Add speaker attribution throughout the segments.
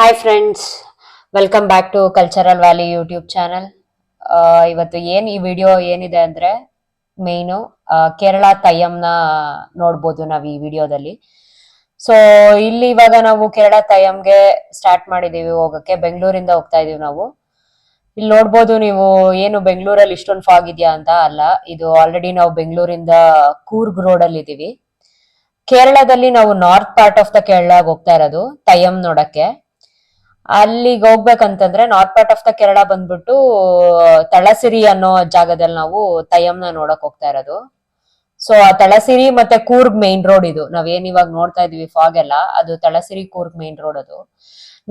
Speaker 1: Hi friends, welcome back to cultural valley YouTube channel. ಇವತ್ತು ಈ video ಏನಿದೆ ಅಂದ್ರೆ ಮೇಯ್ನು ಕೇರಳ ತಯ್ಯಂನ ನೋಡ್ಬೋದು ನಾವು ಈ ವಿಡಿಯೋದಲ್ಲಿ. ಸೊ ಇಲ್ಲಿ ಇವಾಗ ನಾವು ಕೇರಳ ತಯ್ಯಂಗೆ ಸ್ಟಾರ್ಟ್ ಮಾಡಿದೀವಿ ಹೋಗಕ್ಕೆ. ಬೆಂಗಳೂರಿಂದ ಹೋಗ್ತಾ ಇದೀವಿ ನಾವು. ಇಲ್ಲಿ ನೋಡ್ಬೋದು ನೀವು, ಏನು ಬೆಂಗಳೂರಲ್ಲಿ ಇಷ್ಟೊಂದು ಫಾಗ್ ಇದೆಯಾ ಅಂತ. ಅಲ್ಲ, ಇದು ಆಲ್ರೆಡಿ ನಾವು ಬೆಂಗಳೂರಿಂದ ಕೂರ್ಗ್ ರೋಡ್ ಅಲ್ಲಿ ಇದೀವಿ. ಕೇರಳದಲ್ಲಿ ನಾವು north part of the Kerala ಹೋಗ್ತಾ ಇರೋದು ತಯ್ಯಂ ನೋಡಕ್ಕೆ. ಅಲ್ಲಿಗೆ ಹೋಗ್ಬೇಕಂತಂದ್ರೆ north part of the Kerala ಬಂದ್ಬಿಟ್ಟು ತಳಸಿರಿ ಅನ್ನೋ ಜಾಗದಲ್ಲಿ ನಾವು ತಯ್ಯಂನ ನೋಡಕ್ ಹೋಗ್ತಾ ಇರೋದು. ಸೊ ಆ ತಳಸಿರಿ ಮತ್ತೆ ಕೂರ್ಗ್ ಮೇನ್ ರೋಡ್ ಇದು. ನಾವೇನ್ ಇವಾಗ ನೋಡ್ತಾ ಇದೀವಿ ಫಾಗ್ ಎಲ್ಲ, ಅದು ತಳಸಿರಿ ಕೂರ್ಗ್ ಮೇನ್ ರೋಡ್ ಅದು.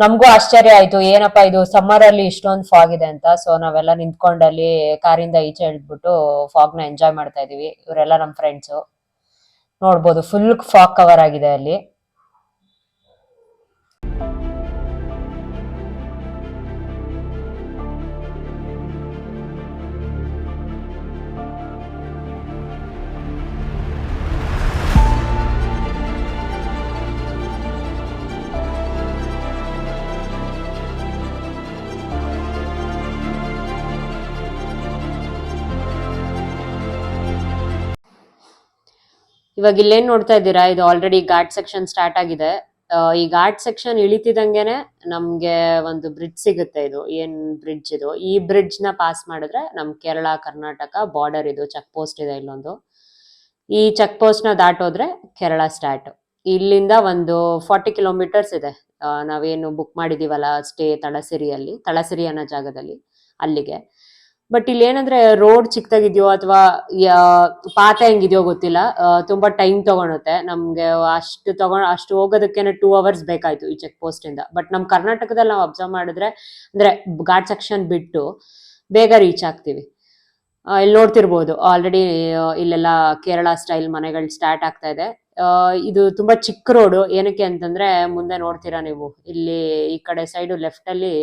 Speaker 1: ನಮಗೂ ಆಶ್ಚರ್ಯ ಆಯ್ತು, ಏನಪ್ಪಾ ಇದು ಸಮ್ಮರ್ ಅಲ್ಲಿ ಇಷ್ಟೊಂದು ಫಾಗ್ ಇದೆ ಅಂತ. ಸೊ ನಾವೆಲ್ಲ ನಿಂತ್ಕೊಂಡಲ್ಲಿ ಕಾರಿಂದ ಈಚೆ ಇಳಿದ್ಬಿಟ್ಟು ಫಾಗ್ ನ ಎಂಜಾಯ್ ಮಾಡ್ತಾ ಇದೀವಿ. ಇವರೆಲ್ಲ ನಮ್ ಫ್ರೆಂಡ್ಸ್. ನೋಡ್ಬೋದು, ಫುಲ್ ಫಾಗ್ ಕವರ್ ಆಗಿದೆ ಅಲ್ಲಿ. ಇವಾಗ ಇಲ್ಲೇನ್ ನೋಡ್ತಾ ಇದ್ದೀರಾ, ಇದು ಆಲ್ರೆಡಿ ಘಾಟ್ ಸೆಕ್ಷನ್ ಸ್ಟಾರ್ಟ್ ಆಗಿದೆ. ಈ ಘಾಟ್ ಸೆಕ್ಷನ್ ಇಳಿತಿದಂಗೆನೆ ನಮ್ಗೆ ಒಂದು ಬ್ರಿಡ್ಜ್ ಸಿಗುತ್ತೆ. ಇದು ಏನ್ ಬ್ರಿಡ್ಜ್ ಇದು, ಈ ಬ್ರಿಡ್ಜ್ ನ ಪಾಸ್ ಮಾಡಿದ್ರೆ ನಮ್ ಕೇರಳ ಕರ್ನಾಟಕ ಬಾರ್ಡರ್ ಇದು. ಚೆಕ್ ಪೋಸ್ಟ್ ಇದೆ ಇಲ್ಲೊಂದು. ಈ ಚೆಕ್ ಪೋಸ್ಟ್ ನ ದಾಟೋದ್ರೆ ಕೇರಳ ಸ್ಟಾರ್ಟ್. ಇಲ್ಲಿಂದ ಒಂದು 40 ಕಿಲೋಮೀಟರ್ಸ್ ಇದೆ. ನಾವೇನು ಬುಕ್ ಮಾಡಿದೀವಲ್ಲ ಸ್ಟೇ ತಳಸಿರಿಯಲ್ಲಿ, ತಳಸಿರಿ ಅನ್ನೋ ಜಾಗದಲ್ಲಿ, ಅಲ್ಲಿಗೆ. ಬಟ್ ಇಲ್ಲಿ ಏನಂದ್ರೆ ರೋಡ್ ಚಿಕ್ಕದಾಗಿದ್ಯೋ ಅಥವಾ ಪಾತ ಹೆಂಗಿದ್ಯೋ ಗೊತ್ತಿಲ್ಲ, ತುಂಬಾ ಟೈಮ್ ತಗೊಳುತ್ತೆ ನಮ್ಗೆ. ಅಷ್ಟು ಹೋಗೋದಕ್ಕೇನೆ 2 ಅವರ್ಸ್ ಬೇಕಾಯ್ತು ಈ ಚೆಕ್ ಪೋಸ್ಟ್ ಇಂದ. ಬಟ್ ನಮ್ ಕರ್ನಾಟಕದಲ್ಲಿ ನಾವು ಅಬ್ಸರ್ವ್ ಮಾಡಿದ್ರೆ, ಅಂದ್ರೆ ಘಾಟ್ ಸೆಕ್ಷನ್ ಬಿಟ್ಟು ಬೇಗ ರೀಚ್ ಆಗ್ತೀವಿ. ಇಲ್ಲಿ ನೋಡ್ತಿರ್ಬೋದು ಆಲ್ರೆಡಿ ಇಲ್ಲೆಲ್ಲ ಕೇರಳ ಸ್ಟೈಲ್ ಮನೆಗಳು ಸ್ಟಾರ್ಟ್ ಆಗ್ತಾ ಇದೆ. ಇದು ತುಂಬಾ ಚಿಕ್ಕ ರೋಡ್. ಏನಕ್ಕೆ ಅಂತಂದ್ರೆ, ಮುಂದೆ ನೋಡ್ತೀರಾ ನೀವು, ಇಲ್ಲಿ ಈ ಕಡೆ ಸೈಡ್ ಲೆಫ್ಟ್ ಅಲ್ಲಿ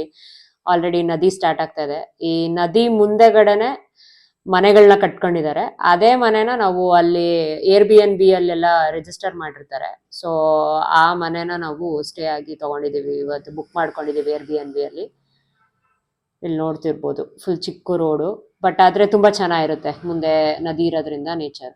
Speaker 1: ಆಲ್ರೆಡಿ ನದಿ ಸ್ಟಾರ್ಟ್ ಆಗ್ತಾ ಇದೆ. ಈ ನದಿ ಮುಂದೆಗಡೆನೆ ಮನೆಗಳನ್ನ ಕಟ್ಕೊಂಡಿದ್ದಾರೆ. ಅದೇ ಮನೆನ ನಾವು ಅಲ್ಲಿ Airbnb ಅಲ್ಲೆಲ್ಲ ರಿಜಿಸ್ಟರ್ ಮಾಡಿರ್ತಾರೆ. ಸೊ ಆ ಮನೆನ ನಾವು ಸ್ಟೇ ಆಗಿ ತಗೊಂಡಿದೀವಿ, ಇವತ್ತು ಬುಕ್ ಮಾಡ್ಕೊಂಡಿದೀವಿ Airbnb ಅಲ್ಲಿ. ಇಲ್ಲಿ ನೋಡ್ತಿರ್ಬೋದು, ಫುಲ್ ಚಿಕ್ಕ ರೋಡು, ಬಟ್ ಆದ್ರೆ ತುಂಬಾ ಚೆನ್ನಾಗಿರುತ್ತೆ, ಮುಂದೆ ನದಿ ಇರೋದ್ರಿಂದ ನೇಚರ್.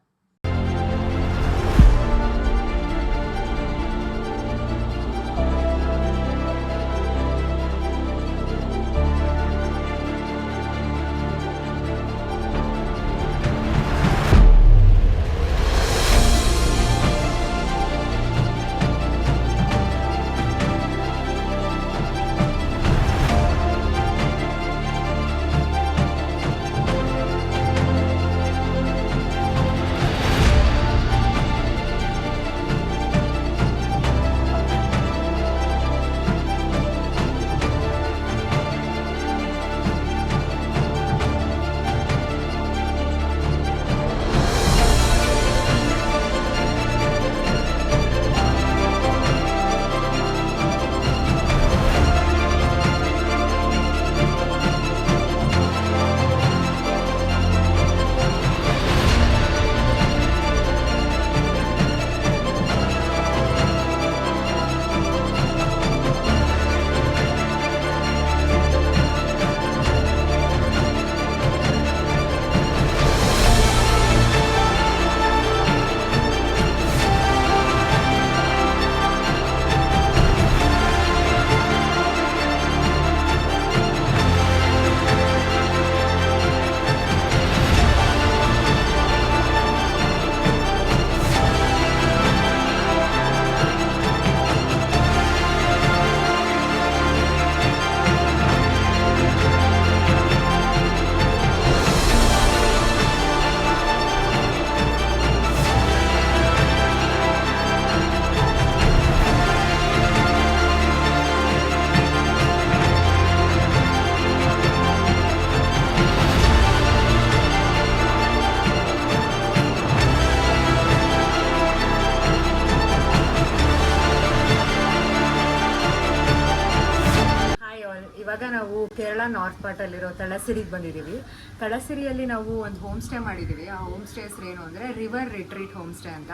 Speaker 2: ನಾವು ಕೇರಳ ನಾರ್ತ್ ಪಾರ್ಟಲ್ಲಿರೋ ತಳಸಿರಿಗೆ ಬಂದಿದ್ದೀವಿ. ತಳಸಿರಿಯಲ್ಲಿ ನಾವು ಒಂದು ಹೋಮ್ ಸ್ಟೇ ಮಾಡಿದ್ದೀವಿ. ಆ ಹೋಮ್ ಸ್ಟೇ ಹೆಸರು ಏನು ಅಂದರೆ ರಿವರ್ ರಿಟ್ರೀಟ್ ಹೋಮ್ ಸ್ಟೇ ಅಂತ.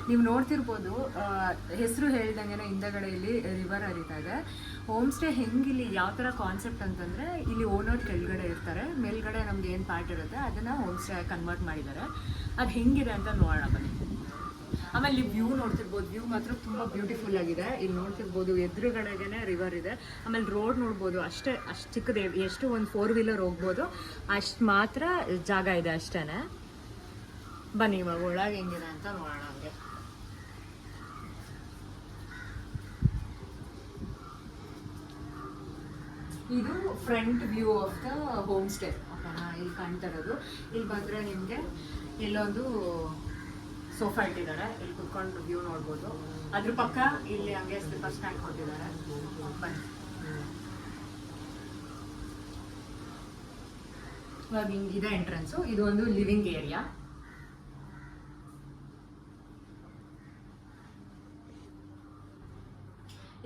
Speaker 2: ನೀವು ನೋಡ್ತಿರ್ಬೋದು, ಹೆಸರು ಹೇಳ್ದಂಗೆ ಹಿಂದಗಡೆ ಇಲ್ಲಿ ರಿವರ್ ಹರಿತಾ ಇದೆ. ಹೋಮ್ ಸ್ಟೇ ಹೆಂಗಿಲ್ಲಿ ಯಾವ ಥರ ಕಾನ್ಸೆಪ್ಟ್ ಅಂತಂದರೆ, ಇಲ್ಲಿ ಓನರ್ ಕೆಳಗಡೆ ಇರ್ತಾರೆ, ಮೇಲ್ಗಡೆ ನಮ್ಗೆ ಏನು ಪಾರ್ಟ್ ಇರುತ್ತೆ ಅದನ್ನು ಹೋಮ್ ಸ್ಟೇ ಕನ್ವರ್ಟ್ ಮಾಡಿದ್ದಾರೆ. ಅದು ಹೆಂಗಿದೆ ಅಂತ ನೋಡೋಣ ಬನ್ನಿ. ಆಮೇಲೆ ಇಲ್ಲಿ ವ್ಯೂ ನೋಡ್ತಿರ್ಬೋದು, ವ್ಯೂ ಮಾತ್ರ ತುಂಬ ಬ್ಯೂಟಿಫುಲ್ ಆಗಿದೆ. ಇಲ್ಲಿ ನೋಡ್ತಿರ್ಬೋದು ಎದುರುಗಡೆಗೆ ರಿವರ್ ಇದೆ. ಆಮೇಲೆ ರೋಡ್ ನೋಡ್ಬೋದು, ಅಷ್ಟು ಚಿಕ್ಕದೇ, ಎಷ್ಟು ಒಂದು 4 ವೀಲರ್ ಹೋಗ್ಬೋದು ಅಷ್ಟು ಮಾತ್ರ ಜಾಗ ಇದೆ ಅಷ್ಟೇ. ಬನ್ನಿ ಇವಾಗ ಒಳಗೆ ಹೆಂಗಿದೆ ಅಂತ ನೋಡೋಣ. ಹಂಗೆ ಇದು front view of the home stay. ಓಕೆನಾ, ಇಲ್ಲಿ ಕಾಣ್ತಾ ಇರೋದು. ಇಲ್ಲಿ ಬಂದರೆ ನಿಮಗೆ ಇಲ್ಲೊಂದು ಸೋಫಾ ಇಟ್ಟಿದ್ದಾರೆ, ಇಲ್ಲಿ ಕುತ್ಕೊಂಡು ವ್ಯೂ ನೋಡ್ಬೋದು. ಅದ್ರ ಪಕ್ಕ ಇಲ್ಲಿ ಹಂಗೆ ಸ್ಲಿಪ್ಪರ್ ಸ್ಟ್ಯಾಂಡ್ ಕೊಟ್ಟಿದ್ದಾರೆ. ಇವಾಗ ಹಿಂಗಿದೆ ಎಂಟ್ರೆನ್ಸು. ಇದು ಒಂದು ಲಿವಿಂಗ್ ಏರಿಯಾ.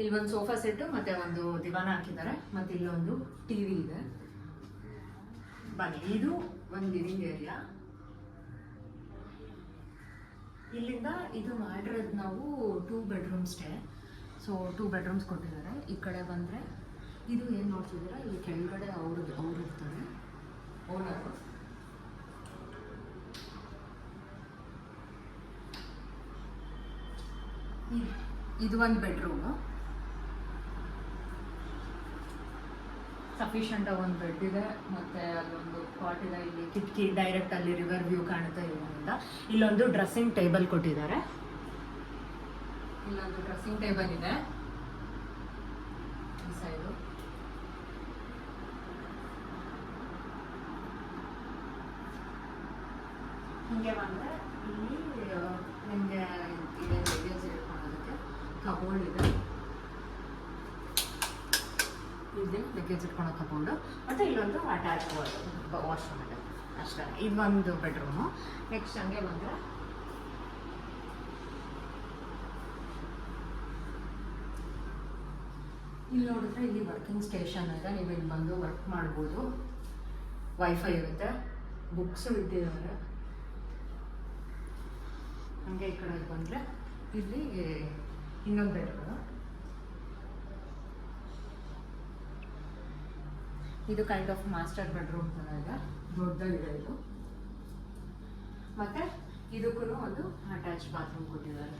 Speaker 2: ಇಲ್ಲಿ ಒಂದು ಸೋಫಾ ಸೆಟ್ಟು ಮತ್ತೆ ಒಂದು ದಿವಾನ ಹಾಕಿದ್ದಾರೆ. ಮತ್ತೆ ಇಲ್ಲೊಂದು ಟಿವಿ ಇದೆ. ಬನ್ನಿ, ಇದು ಒಂದು ಲಿವಿಂಗ್ ಏರಿಯಾ. ಇಲ್ಲಿಂದ ಇದು ಮಾಡಿರೋದು ನಾವು 2 ಬೆಡ್ರೂಮ್ ಸ್ಟೇ. ಸೊ 2 ಬೆಡ್ರೂಮ್ಸ್ ಕೊಟ್ಟಿದ್ದಾರೆ. ಈ ಕಡೆ ಬಂದರೆ ಇದು ಏನು ನೋಡ್ತಿದ್ದೀರಾ, ಇಲ್ಲಿ ಕೆಳಗಡೆ ಅವ್ರು ಇರ್ತಾರೆ, ಓನರು. ಇದು ಒಂದು ಬೆಡ್ರೂಮು. ಸಫಿಷಿಯಂಟ್ ಒಂದು ಬೆಡ್ ಇದೆ, ಮತ್ತೆ ಅಲ್ಲೊಂದು ಕಾಟ್ ಇದೆ. ಇಲ್ಲಿ ಕಿಟಕಿ ಡೈರೆಕ್ಟ್ ಅಲ್ಲಿ ರಿವರ್ ವ್ಯೂ ಕಾಣುತ್ತೆ ಇರೋದ್ರಿಂದ. ಇಲ್ಲೊಂದು ಡ್ರೆಸ್ಸಿಂಗ್ ಟೇಬಲ್ ಕೊಟ್ಟಿದ್ದಾರೆ. ಇಲ್ಲೊಂದು ಡ್ರೆಸ್ಸಿಂಗ್ ಟೇಬಲ್ ಇದೆ ಈ ಸೈಡು. ಹಿಂಗೆ ಬಂದರೆ ಇಲ್ಲಿ ನಿಮಗೆ ಲಗೇಜ್ ಇಟ್ಕೊಳ್ಳೋದಕ್ಕೆ ಕಬೋರ್ಡ್ ಇದೆ. ಇಲ್ಲಿ ಲಗೇಜ್ ಇಟ್ಕೊಳ್ಳೋ ಕಬೋರ್ಡು, ಮತ್ತು ಇಲ್ಲೊಂದು ಅಟ್ಯಾಚ್ ವಾಶ್ರೂಮ್ ಇದೆ ಅಷ್ಟೇ. ಇದೊಂದು ಬೆಡ್ರೂಮು. ನೆಕ್ಸ್ಟ್ ಹಂಗೆ ಬಂದರೆ ಇಲ್ಲಿ ನೋಡಿದ್ರೆ ಇಲ್ಲಿ ವರ್ಕಿಂಗ್ ಸ್ಟೇಷನ್ ಇದೆ. ನೀವು ಇಲ್ಲಿ ಬಂದು ವರ್ಕ್ ಮಾಡ್ಬೋದು. ವೈಫೈ ಇರುತ್ತೆ, ಬುಕ್ಸು ಇಟ್ಟಿದ್ದಾರೆ. ಹಂಗೆ ಈ ಕಡೆ ಬಂದರೆ ಇಲ್ಲಿ ಇನ್ನೊಂದು ಬೆಡ್ರೂಮು. ಇದು ಕೈಂಡ್ ಆಫ್ ಮಾಸ್ಟರ್ ಬೆಡ್ರೂಮ್ ಥರ ಇದೆ, ದೊಡ್ಡದಾಗಿದೆ ಇದು. ಮತ್ತು ಇದಕ್ಕೂ ಒಂದು ಅಟ್ಯಾಚ್ ಬಾತ್ರೂಮ್ ಕೊಟ್ಟಿದ್ದಾರೆ.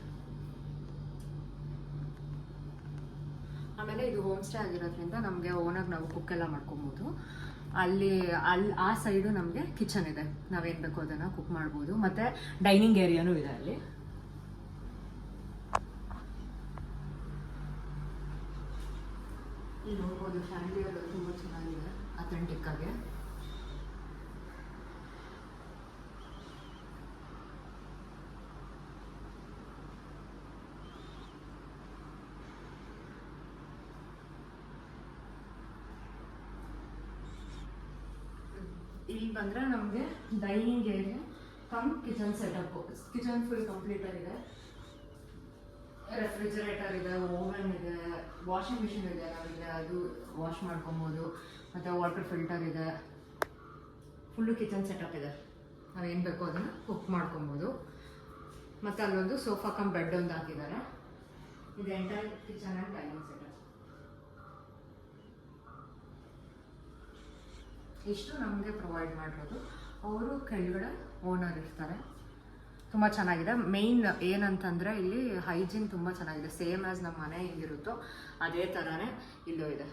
Speaker 2: ಆಮೇಲೆ ಇದು ಹೋಮ್ ಸ್ಟೇ ಆಗಿರೋದ್ರಿಂದ ನಮಗೆ ಓನಾಗಿ ನಾವು ಕುಕ್ ಎಲ್ಲ ಮಾಡ್ಕೊಬೋದು. ಅಲ್ಲಿ ಆ ಸೈಡು ನಮಗೆ ಕಿಚನ್ ಇದೆ, ನಾವೇನು ಬೇಕೋ ಅದನ್ನು ಕುಕ್ ಮಾಡ್ಬೋದು. ಮತ್ತು ಡೈನಿಂಗ್ ಏರಿಯಾನೂ ಇದೆ ಅಲ್ಲಿ. ಇಲ್ಲಿ ನೋಡ್ಬೋದು, ಫ್ಯಾಮಿಲಿಯಲ್ಲ ತುಂಬ ಚೆನ್ನಾಗಿದೆ, ಅಥೆಂಟಿಕ್ ಆಗಿ. ಇಲ್ಲಿ ಬಂದರೆ ನಮಗೆ dining area come kitchen setup. Kitchen full complete ಆಗಿದೆ. ರೆಫ್ರಿಜರೇಟರ್ ಇದೆ, ಓವನ್ ಇದೆ, ವಾಷಿಂಗ್ ಮಿಷಿನ್ ಇದೆ, ನಾವಿಲ್ಲ ಅದು ವಾಶ್ ಮಾಡ್ಕೊಬೋದು. ಮತ್ತು ವಾಟರ್ ಫಿಲ್ಟರ್ ಇದೆ. ಫುಲ್ಲು ಕಿಚನ್ ಸೆಟಪ್ ಇದೆ, ನಾವೇನು ಬೇಕೋ ಅದನ್ನು ಕುಕ್ ಮಾಡ್ಕೊಬೋದು. ಮತ್ತು ಅಲ್ಲೊಂದು ಸೋಫಾ ಕಮ್ ಬೆಡ್ ಒಂದು ಹಾಕಿದ್ದಾರೆ. ಇದು entire kitchen and dining setup. ಇಷ್ಟು ನಮಗೆ ಪ್ರೊವೈಡ್ ಮಾಡಿರೋದು. ಅವರು ಕೆಳಗಡೆ ಓನರ್ ಇರ್ತಾರೆ. ತುಂಬ ಚೆನ್ನಾಗಿದೆ. ಮೇಯ್ನ್ ಏನಂತಂದರೆ ಇಲ್ಲಿ ಹೈಜೀನ್ ತುಂಬ ಚೆನ್ನಾಗಿದೆ. ಸೇಮ್ ಆ್ಯಸ್ ನಮ್ಮ ಮನೆ ಹೇಗಿರುತ್ತೋ ಅದೇ ಥರನೇ ಇಲ್ಲೂ ಇದೆ.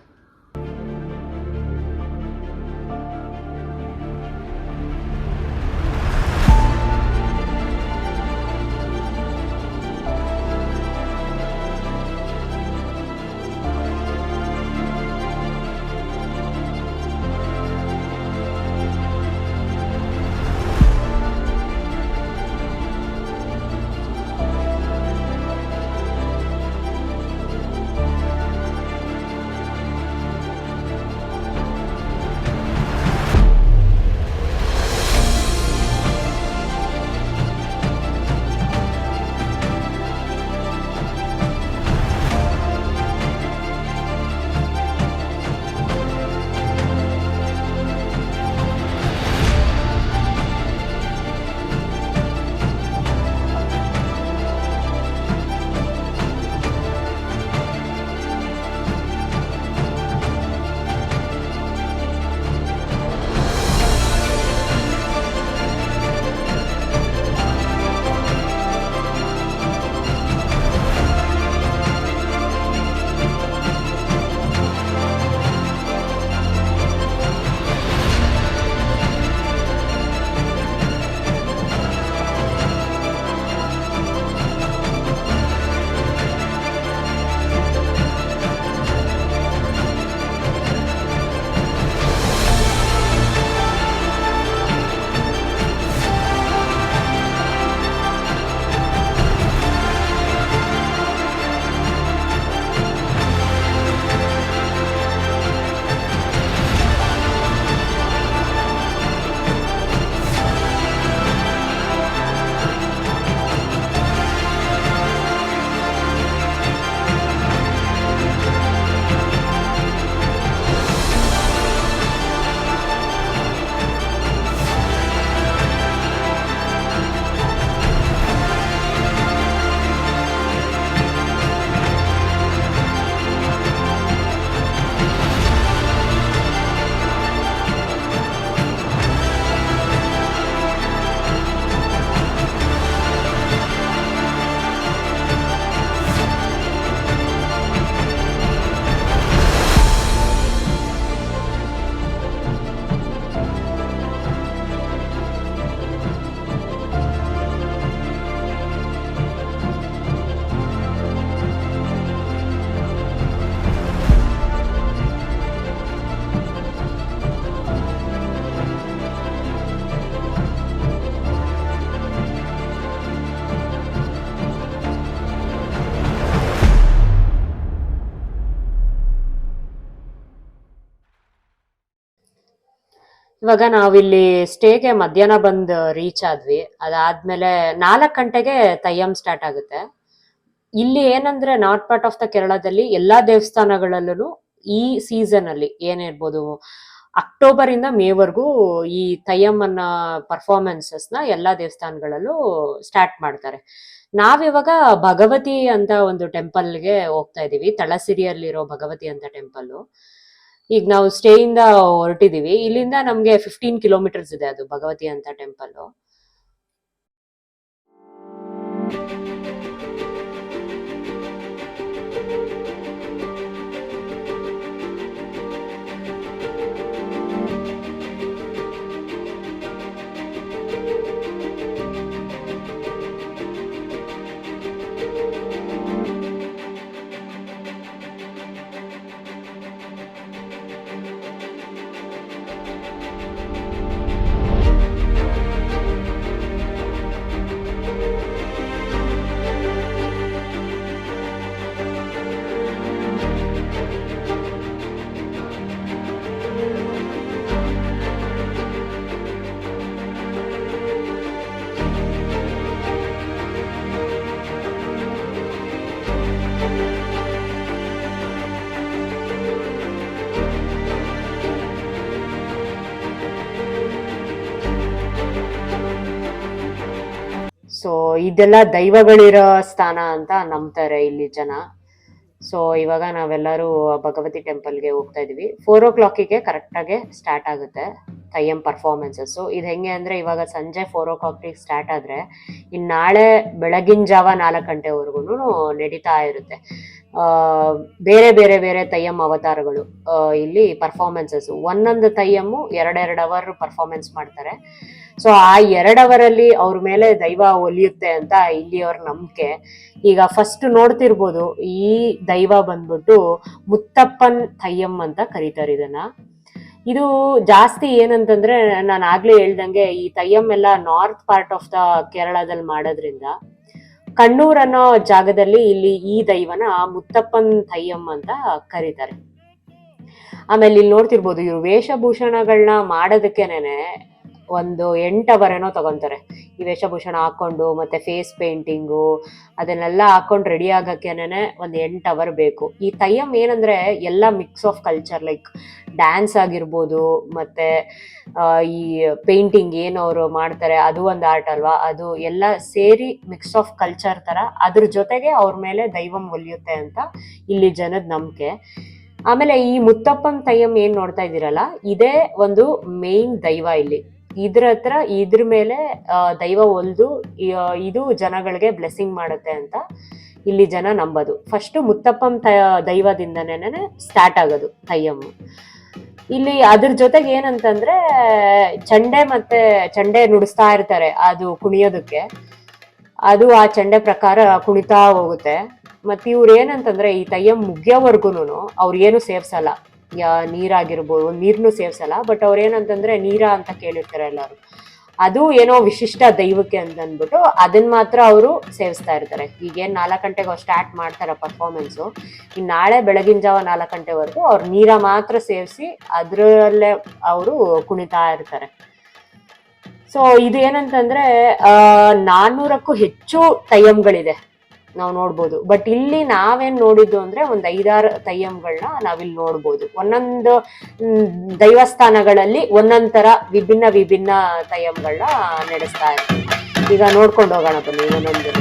Speaker 1: ಇವಾಗ ನಾವಿಲ್ಲಿ ಸ್ಟೇಗೆ ಮಧ್ಯಾಹ್ನ ಬಂದ್ ರೀಚ್ ಆದ್ವಿ. ಅದಾದ್ಮೇಲೆ 4 ಗಂಟೆಗೆ ತಯ್ಯಂ ಸ್ಟಾರ್ಟ್ ಆಗುತ್ತೆ. ಇಲ್ಲಿ ಏನಂದ್ರೆ ನಾರ್ತ್ ಪಾರ್ಟ್ ಆಫ್ ದ ಕೇರಳದಲ್ಲಿ ಎಲ್ಲಾ ದೇವಸ್ಥಾನಗಳಲ್ಲೂ ಈ ಸೀಸನ್ ಅಲ್ಲಿ ಏನಿರ್ಬೋದು ಅಕ್ಟೋಬರ್ ಇಂದ ಮೇವರೆಗೂ ಈ ತಯ್ಯಂ ಅನ್ನ ಪರ್ಫಾರ್ಮೆನ್ಸಸ್ ನ ಎಲ್ಲಾ ದೇವಸ್ಥಾನಗಳಲ್ಲೂ ಸ್ಟಾರ್ಟ್ ಮಾಡ್ತಾರೆ. ನಾವಿವಾಗ ಭಗವತಿ ಅಂತ ಒಂದು ಟೆಂಪಲ್ಗೆ ಹೋಗ್ತಾ ಇದೀವಿ, ತಳಸಿರಿಯಲ್ಲಿರೋ ಭಗವತಿ ಅಂತ ಟೆಂಪಲ್. ಈಗ ನಾವು ಸ್ಟೇ ಇಂದ ಹೊರಟಿದೀವಿ, ಇಲ್ಲಿಂದ ನಮ್ಗೆ 15 ಕಿಲೋಮೀಟರ್ಸ್ ಇದೆ ಅದು ಭಗವತಿ ಅಂತ ಟೆಂಪಲ್. ಸೊ ಇದೆಲ್ಲ ದೈವಗಳಿರೋ ಸ್ಥಾನ ಅಂತ ನಂಬ್ತಾರೆ ಇಲ್ಲಿ ಜನ. ಸೊ ಇವಾಗ ನಾವೆಲ್ಲರೂ ಭಗವತಿ ಟೆಂಪಲ್ಗೆ ಹೋಗ್ತಾ ಇದೀವಿ. 4 ಕರೆಕ್ಟ್ ಆಗಿ ಸ್ಟಾರ್ಟ್ ಆಗುತ್ತೆ ತಯ್ಯಂ ಪರ್ಫಾರ್ಮೆನ್ಸಸ್. ಇದು ಹೆಂಗೆ ಅಂದ್ರೆ ಇವಾಗ ಸಂಜೆ 4 ಸ್ಟಾರ್ಟ್ ಆದ್ರೆ ಇನ್ ನಾಳೆ ಬೆಳಗಿನ ಜಾವ 4 ಗಂಟೆವರೆಗೂ ನಡೀತಾ ಇರುತ್ತೆ. ಬೇರೆ ಬೇರೆ ಬೇರೆ ತಯ್ಯಂ ಅವತಾರಗಳು ಇಲ್ಲಿ ಪರ್ಫಾರ್ಮೆನ್ಸಸ್. ಒಂದೊಂದು ತಯ್ಯಮ್ಮು 2 ಅವರ್ ಪರ್ಫಾರ್ಮೆನ್ಸ್ ಮಾಡ್ತಾರೆ. ಸೊ ಆ 2 ಅವರಲ್ಲಿ ಅವ್ರ ಮೇಲೆ ದೈವ ಒಲಿಯುತ್ತೆ ಅಂತ ಇಲ್ಲಿಯವ್ರ ನಂಬಿಕೆ. ಈಗ ಫಸ್ಟ್ ನೋಡ್ತಿರ್ಬೋದು, ಈ ದೈವ ಬಂದ್ಬಿಟ್ಟು ಮುತ್ತಪ್ಪನ್ ತಯ್ಯಂ ಅಂತ ಕರೀತಾರೆ ಇದನ್ನ. ಇದು ಜಾಸ್ತಿ ಏನಂತಂದ್ರೆ ನಾನು ಆಗ್ಲೇ ಹೇಳ್ದಂಗೆ ಈ ತಯ್ಯಂ ಎಲ್ಲ ನಾರ್ತ್ ಪಾರ್ಟ್ ಆಫ್ ದ ಕೇರಳದಲ್ಲಿ ಮಾಡೋದ್ರಿಂದ ಕಣ್ಣೂರ್ ಅನ್ನೋ ಜಾಗದಲ್ಲಿ ಇಲ್ಲಿ ಈ ದೈವನ ಮುತ್ತಪ್ಪನ್ ತಯ್ಯಂ ಅಂತ ಕರೀತಾರೆ. ಆಮೇಲೆ ಇಲ್ಲಿ ನೋಡ್ತಿರ್ಬೋದು, ಇವ್ರು ವೇಷಭೂಷಣಗಳನ್ನ ಮಾಡೋದಕ್ಕೇನೆ ಒಂದು 8 ಅವರ್ ಏನೋ ತಗೊಂತಾರೆ. ಈ ವೇಷಭೂಷಣ ಹಾಕೊಂಡು ಮತ್ತೆ ಫೇಸ್ ಪೇಂಟಿಂಗು ಅದನ್ನೆಲ್ಲ ಹಾಕೊಂಡು ರೆಡಿ ಆಗಕ್ಕೇನೆ ಒಂದು 8 ಅವರ್ ಬೇಕು. ಈ ತಯ್ಯಂ ಏನಂದ್ರೆ ಎಲ್ಲ mix of culture, like dance ಆಗಿರ್ಬೋದು, ಮತ್ತೆ ಈ ಪೇಂಟಿಂಗ್ ಏನು ಅವರು ಮಾಡ್ತಾರೆ ಅದು ಒಂದು ಆರ್ಟ್ ಅಲ್ವಾ, ಅದು ಎಲ್ಲ ಸೇರಿ ಮಿಕ್ಸ್ ಆಫ್ ಕಲ್ಚರ್ ತರ. ಅದ್ರ ಜೊತೆಗೆ ಅವ್ರ ಮೇಲೆ ದೈವಂ ಒಲಿಯುತ್ತೆ ಅಂತ ಇಲ್ಲಿ ಜನದ ನಂಬಿಕೆ. ಆಮೇಲೆ ಈ ಮುತ್ತಪ್ಪನ್ ತಯ್ಯಂ ಏನ್ ನೋಡ್ತಾ ಇದ್ದೀರಲ್ಲ, ಇದೇ ಒಂದು ಮೇನ್ ದೈವ ಇಲ್ಲಿ. ಇದ್ರ ಮೇಲೆ ದೈವ ಒಲ್ದು ಇದು ಜನಗಳಿಗೆ ಬ್ಲೆಸ್ಸಿಂಗ್ ಮಾಡುತ್ತೆ ಅಂತ ಇಲ್ಲಿ ಜನ ನಂಬೋದು. ಫಸ್ಟ್ ಮುತ್ತಪ್ಪಂ ದೈವದಿಂದನೇ ಸ್ಟಾರ್ಟ್ ಆಗೋದು ತಯ್ಯಂ. ಇಲ್ಲಿ ಅದ್ರ ಜೊತೆಗೆ ಏನಂತಂದ್ರೆ ಚಂಡೆ ನುಡಿಸ್ತಾ ಇರ್ತಾರೆ ಅದು ಕುಣಿಯೋದಕ್ಕೆ. ಅದು ಆ ಚಂಡೆ ಪ್ರಕಾರ ಕುಣಿತಾ ಹೋಗುತ್ತೆ. ಮತ್ತೆ ಇವ್ರು ಏನಂತಂದ್ರೆ ಈ ತಯ್ಯಂ ಮುಗಿಯೋವರ್ಗುನು ಅವ್ರು ಏನು ಸೇವ್ಸಲ್ಲ, ನೀರಾಗಿರ್ಬೋದು, ನೀರ್ನು ಸೇವ್ಸಲ್ಲ. ಬಟ್ ಅವ್ರ ಏನಂತಂದ್ರೆ ನೀರ ಅಂತ ಕೇಳಿರ್ತಾರೆ ಎಲ್ಲಾರು, ಅದು ಏನೋ ವಿಶಿಷ್ಟ ದೈವಕ್ಕೆ ಅಂತ ಅಂದ್ಬಿಟ್ಟು ಅದನ್ನ ಮಾತ್ರ ಅವರು ಸೇವಿಸ್ತಾ ಇರ್ತಾರೆ. ಈಗೇನ್ 4 ಗಂಟೆಗೆ ಅವ್ರು ಸ್ಟಾರ್ಟ್ ಮಾಡ್ತಾರ ಪರ್ಫಾರ್ಮೆನ್ಸು, ಇನ್ ನಾಳೆ ಬೆಳಗಿನ ಜಾವ 4 ಗಂಟೆವರೆಗೂ ಅವ್ರು ನೀರ ಮಾತ್ರ ಸೇವಿಸಿ ಅದ್ರಲ್ಲೇ ಅವರು ಕುಣಿತಾ ಇರ್ತಾರೆ. ಸೊ ಇದು ಏನಂತಂದ್ರೆ 400ಕ್ಕೂ ಹೆಚ್ಚು ತಯ್ಯಂಗಳಿದೆ ನಾವು ನೋಡ್ಬೋದು. ಬಟ್ ಇಲ್ಲಿ ನಾವೇನ್ ನೋಡಿದ್ದು ಅಂದ್ರೆ ಒಂದ್ 5-6 ತಯ್ಯಂಗಳನ್ನ ನಾವಿಲ್ಲಿ ನೋಡ್ಬೋದು. ಒಂದೊಂದು ದೈವಸ್ಥಾನಗಳಲ್ಲಿ ಒಂದೊಂದ್ ತರ ವಿಭಿನ್ನ ತಯ್ಯಂಗಳನ್ನ ನಡೆಸ್ತಾ ಇರ್ತೀವಿ. ಈಗ ನೋಡ್ಕೊಂಡು ಹೋಗೋಣ ಬನ್ನಿ ಒಂದೊಂದು.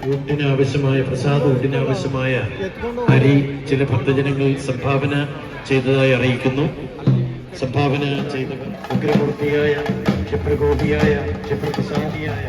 Speaker 3: ഊട്ടിന് ആവശ്യമായ പ്രസാദ ഊട്ടിന് ആവശ്യമായ അരി ചില ഭക്തജനങ്ങൾ സംഭാവന ചെയ്തതായി അറിയിക്കുന്നു. സംഭാവന ചെയ്തവർ ഉഗ്രമൂർത്തിയായ ക്ഷിപ്രകോപിയായ ക്ഷിപ്രപ്രസാദിയായ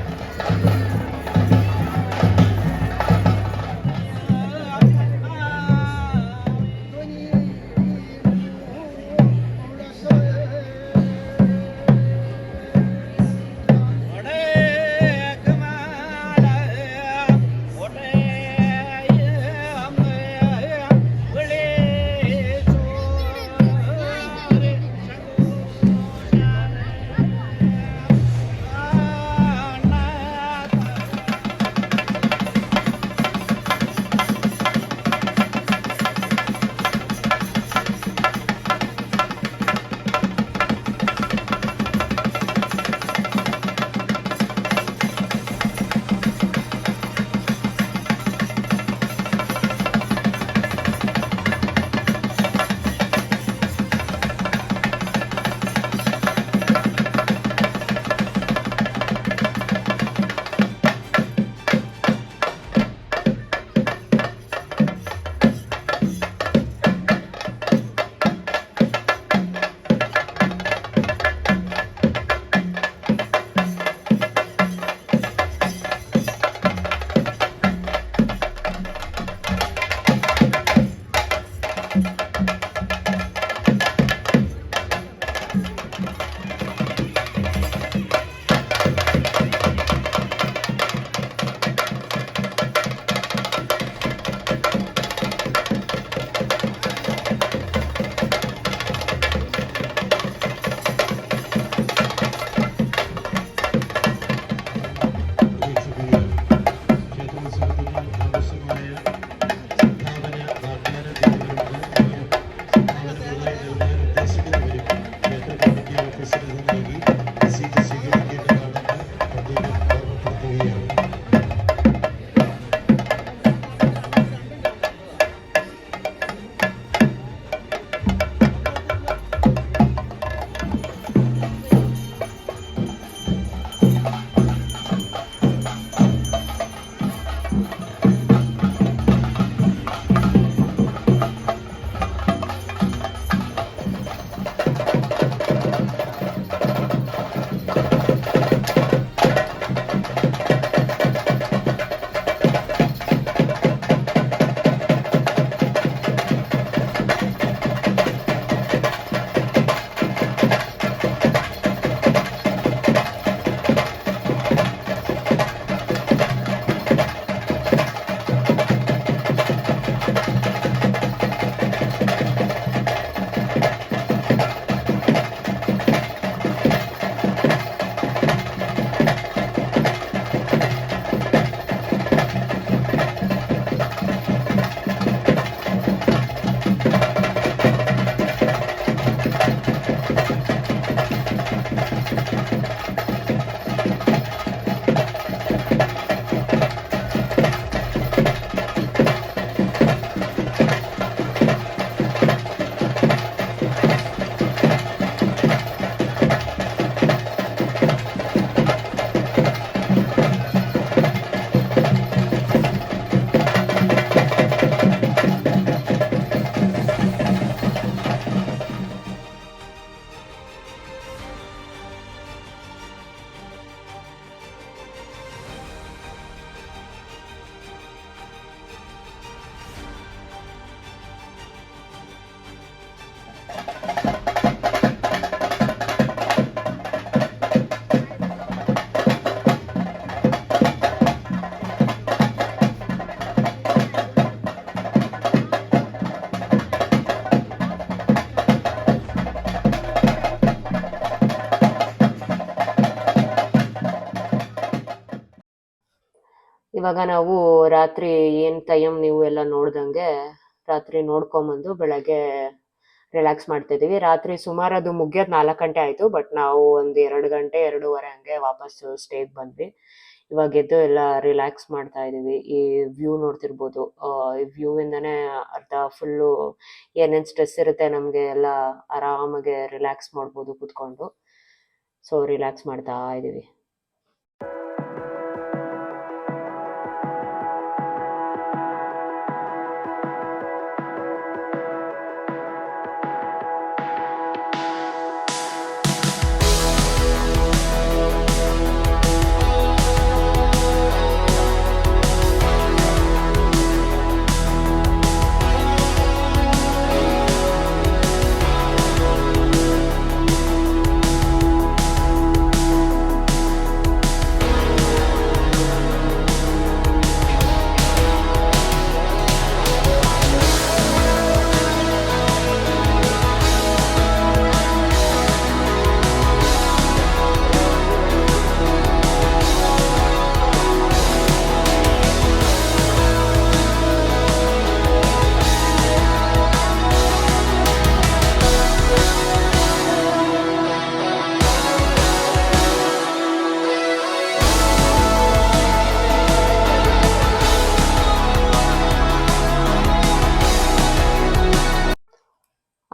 Speaker 1: ಇವಾಗ ನಾವು ರಾತ್ರಿ ಏನ್ ಟೈಮ್ ನೀವು ಎಲ್ಲ ನೋಡ್ದಂಗೆ ರಾತ್ರಿ ನೋಡ್ಕೊಂಬಂದು ಬೆಳಗ್ಗೆ ರಿಲ್ಯಾಕ್ಸ್ ಮಾಡ್ತಾ ಇದೀವಿ. ರಾತ್ರಿ ಸುಮಾರು ಅದು ಮುಗಿಯೋದ್ 4 ಗಂಟೆ ಆಯ್ತು. ಬಟ್ ನಾವು ಒಂದ್ 2 ಗಂಟೆ 2:30 ಹಂಗೆ ವಾಪಸ್ ಸ್ಟೇಗ್ ಬಂದ್ವಿ. ಇವಾಗ ಎದ್ದು ಎಲ್ಲ ರಿಲ್ಯಾಕ್ಸ್ ಮಾಡ್ತಾ ಇದೀವಿ. ಈ ವ್ಯೂ ನೋಡ್ತಿರ್ಬೋದು. ಈ ವ್ಯೂ ಇಂದಾನೆ ಅರ್ಧ ಫುಲ್ಲು ಏನೇನ್ ಸ್ಟ್ರೆಸ್ ಇರುತ್ತೆ ನಮ್ಗೆ ಎಲ್ಲ ಆರಾಮಾಗೆ ರಿಲ್ಯಾಕ್ಸ್ ಮಾಡ್ಬೋದು ಕುತ್ಕೊಂಡು. ಸೊ ರಿಲ್ಯಾಕ್ಸ್ ಮಾಡ್ತಾ ಇದೀವಿ.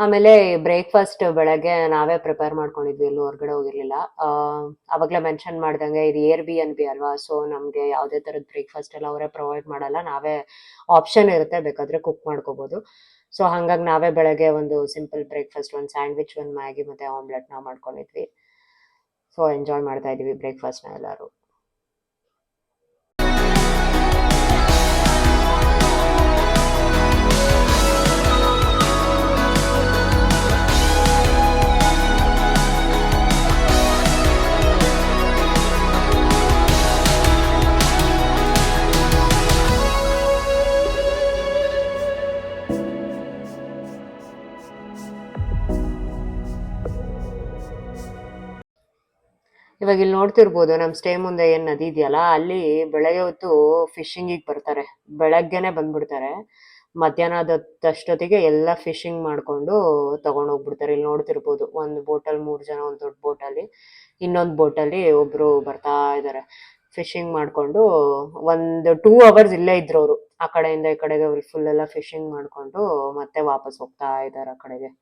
Speaker 1: ಆಮೇಲೆ ಬ್ರೇಕ್ಫಾಸ್ಟ್ ಬೆಳಗ್ಗೆ ನಾವೇ ಪ್ರಿಪೇರ್ ಮಾಡ್ಕೊಂಡಿದ್ವಿ, ಎಲ್ಲೂ ಹೊರಗಡೆ ಹೋಗಿರ್ಲಿಲ್ಲ. ಅವಾಗಲೇ ಮೆನ್ಷನ್ ಮಾಡ್ದಂಗೆ ಇದು Airbnb ಅಲ್ವಾ, ಸೊ ನಮಗೆ ಯಾವುದೇ ಥರದ ಬ್ರೇಕ್ಫಾಸ್ಟ್ ಎಲ್ಲ ಅವರೇ ಪ್ರೊವೈಡ್ ಮಾಡಲ್ಲ. ನಾವೇ ಆಪ್ಷನ್ ಇರುತ್ತೆ, ಬೇಕಾದ್ರೆ ಕುಕ್ ಮಾಡ್ಕೋಬೋದು. ಸೊ ಹಾಗಾಗಿ ನಾವೇ ಬೆಳಗ್ಗೆ ಒಂದು ಸಿಂಪಲ್ ಬ್ರೇಕ್ಫಾಸ್ಟ್, ಒಂದು ಸ್ಯಾಂಡ್ವಿಚ್, ಒಂದು ಮ್ಯಾಗಿ ಮತ್ತು ಆಮ್ಲೆಟ್ ನಾವು ಮಾಡ್ಕೊಂಡಿದ್ವಿ. ಸೊ ಎಂಜಾಯ್ ಮಾಡ್ತಾ ಇದೀವಿ ಬ್ರೇಕ್ಫಾಸ್ಟ್ನ ಎಲ್ಲರೂ. ಇವಾಗ ಇಲ್ಲಿ ನೋಡ್ತಿರ್ಬೋದು ನಮ್ಮ ಸ್ಟೇ ಮುಂದೆ ಏನ್ ನದಿ ಇದೆಯಲ್ಲ, ಅಲ್ಲಿ ಬೆಳಗ್ಗೆ ಹೊತ್ತು ಫಿಶಿಂಗಿಗೆ ಬರ್ತಾರೆ. ಬೆಳಗ್ಗೆನೆ ಬಂದ್ಬಿಡ್ತಾರೆ. ಮಧ್ಯಾಹ್ನದಷ್ಟೊತ್ತಿಗೆ ಎಲ್ಲ ಫಿಶಿಂಗ್ ಮಾಡ್ಕೊಂಡು ತಗೊಂಡೋಗ್ಬಿಡ್ತಾರೆ. ಇಲ್ಲಿ ನೋಡ್ತಿರ್ಬೋದು, ಒಂದು ಬೋಟಲ್ಲಿ 3 ಜನ, ಒಂದು ದೊಡ್ಡ ಬೋಟಲ್ಲಿ, ಇನ್ನೊಂದು ಬೋಟಲ್ಲಿ ಒಬ್ರು ಬರ್ತಾ ಇದ್ದಾರೆ. ಫಿಶಿಂಗ್ ಮಾಡ್ಕೊಂಡು ಒಂದು 2 ಅವರ್ಸ್ ಇಲ್ಲೇ ಇದ್ರು ಅವರು. ಆ ಕಡೆಯಿಂದ ಈ ಕಡೆಗೆ ಅವ್ರಿಗೆ ಫುಲ್ ಎಲ್ಲ ಫಿಶಿಂಗ್ ಮಾಡ್ಕೊಂಡು ಮತ್ತೆ ವಾಪಸ್ ಹೋಗ್ತಾ ಇದ್ದಾರೆ ಆ ಕಡೆಗೆ.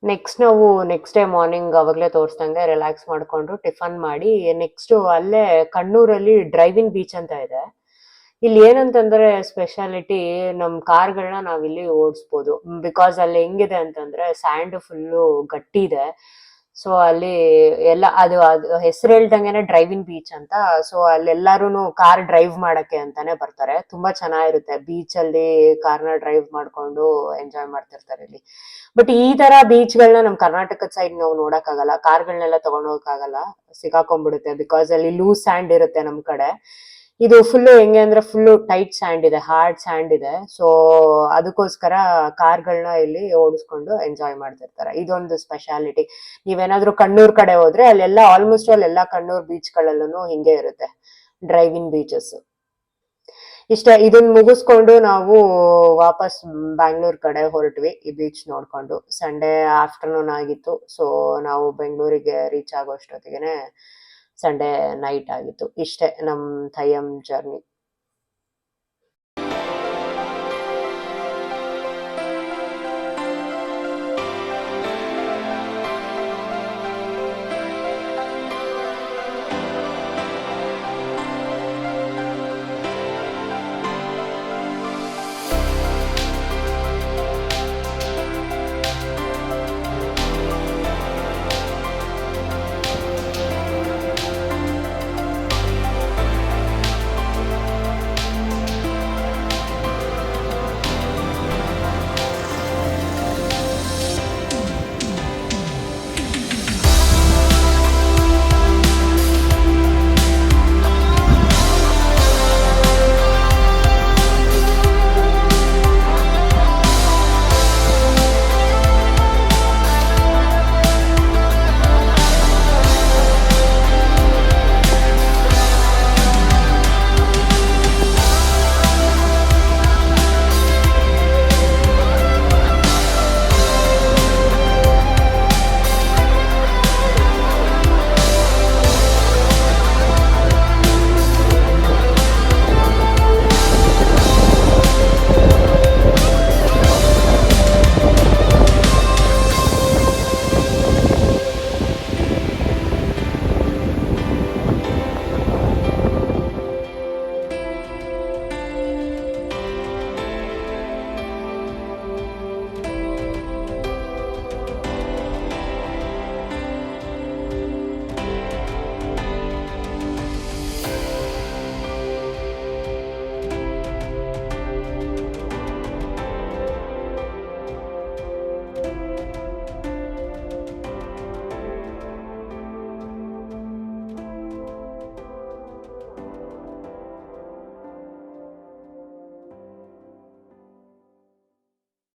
Speaker 1: ನೆಕ್ಸ್ಟ್ ನಾವು ನೆಕ್ಸ್ಟ್ ಡೇ ಮಾರ್ನಿಂಗ್ ಅವಾಗಲೇ ತೋರಿಸ್ದಂಗೆ ರಿಲ್ಯಾಕ್ಸ್ ಮಾಡ್ಕೊಂಡು ಟಿಫನ್ ಮಾಡಿ ನೆಕ್ಸ್ಟ್ ಅಲ್ಲೇ ಕಣ್ಣೂರಲ್ಲಿ ಡ್ರೈವಿಂಗ್ ಬೀಚ್ ಅಂತ ಇದೆ. ಇಲ್ಲಿ ಏನಂತಂದ್ರೆ ಸ್ಪೆಷಾಲಿಟಿ, ನಮ್ ಕಾರ್ಗಳನ್ನ ನಾವಿಲ್ಲಿ ಓಡಿಸ್ಬೋದು. ಬಿಕಾಸ್ ಅಲ್ಲಿ ಹೆಂಗಿದೆ ಅಂತಂದ್ರೆ ಸ್ಯಾಂಡ್ ಫುಲ್ಲು ಗಟ್ಟಿ ಇದೆ. ಸೊ ಅಲ್ಲಿ ಎಲ್ಲ ಅದು ಹೆಸರು ಹೇಳ್ದಂಗೆನೆ ಡ್ರೈವ್ ಇನ್ ಬೀಚ್ ಅಂತ. ಸೊ ಅಲ್ಲೆಲ್ಲಾರು ಕಾರ್ ಡ್ರೈವ್ ಮಾಡಕ್ಕೆ ಅಂತಾನೆ ಬರ್ತಾರೆ. ತುಂಬಾ ಚೆನ್ನಾಗಿರುತ್ತೆ, ಬೀಚ್ ಅಲ್ಲಿ ಕಾರ್ನ ಡ್ರೈವ್ ಮಾಡ್ಕೊಂಡು ಎಂಜಾಯ್ ಮಾಡ್ತಿರ್ತಾರೆ ಇಲ್ಲಿ. ಬಟ್ ಈ ತರ ಬೀಚ್ ಗಳನ್ನ ನಮ್ ಕರ್ನಾಟಕದ ಸೈಡ್ ನಾವು ನೋಡಕ್ ಆಗಲ್ಲ, ಕಾರ್ಗಳನ್ನೆಲ್ಲ ತಗೊಂಡ್ ಹೋಗಕ್ಕಾಗಲ್ಲ, ಸಿಗಾಕೊಂಡ್ಬಿಡುತ್ತೆ. ಬಿಕಾಸ್ ಅಲ್ಲಿ ಲೂಸ್ ಸ್ಯಾಂಡ್ ಇರುತ್ತೆ ನಮ್ ಕಡೆ. ಇದು ಫುಲ್ ಹೆಂಗೆ ಅಂದ್ರೆ ಫುಲ್ ಟೈಟ್ ಸ್ಯಾಂಡ್ ಇದೆ, ಹಾರ್ಡ್ ಸ್ಯಾಂಡ್ ಇದೆ. ಸೊ ಅದಕ್ಕೋಸ್ಕರ ಕಾರ್ಗಳನ್ನ ಇಲ್ಲಿ ಓಡಿಸ್ಕೊಂಡು ಎಂಜಾಯ್ ಮಾಡ್ತಿರ್ತಾರೆ. ಇದೊಂದು ಸ್ಪೆಷಾಲಿಟಿ. ನೀವೇನಾದ್ರೂ ಕಣ್ಣೂರ್ ಕಡೆ ಹೋದ್ರೆ ಅಲ್ಲೆಲ್ಲ ಆಲ್ಮೋಸ್ಟ್ ಅಲ್ಲೆಲ್ಲ ಕಣ್ಣೂರ್ ಬೀಚ್ ಗಳಲ್ಲೂ ಹಿಂಗೆ ಇರುತ್ತೆ, ಡ್ರೈವ್ ಇನ್ ಬೀಚಸ್. ಇಷ್ಟ ಇದನ್ನ ಮುಗಿಸ್ಕೊಂಡು ನಾವು ವಾಪಸ್ ಬ್ಯಾಂಗ್ಳೂರ್ ಕಡೆ ಹೊರಟ್ವಿ ಈ ಬೀಚ್ ನೋಡ್ಕೊಂಡು. ಸಂಡೇ ಆಫ್ಟರ್ನೂನ್ ಆಗಿತ್ತು. ಸೊ ನಾವು ಬೆಂಗಳೂರಿಗೆ ರೀಚ್ ಆಗೋ ಅಷ್ಟೊತ್ತಿಗೆನೆ ಸಂಡೇ ನೈಟ್ ಆಗಿತ್ತು. ಇಷ್ಟೇ ನಮ್ ಥೈಯಂ ಜರ್ನಿ.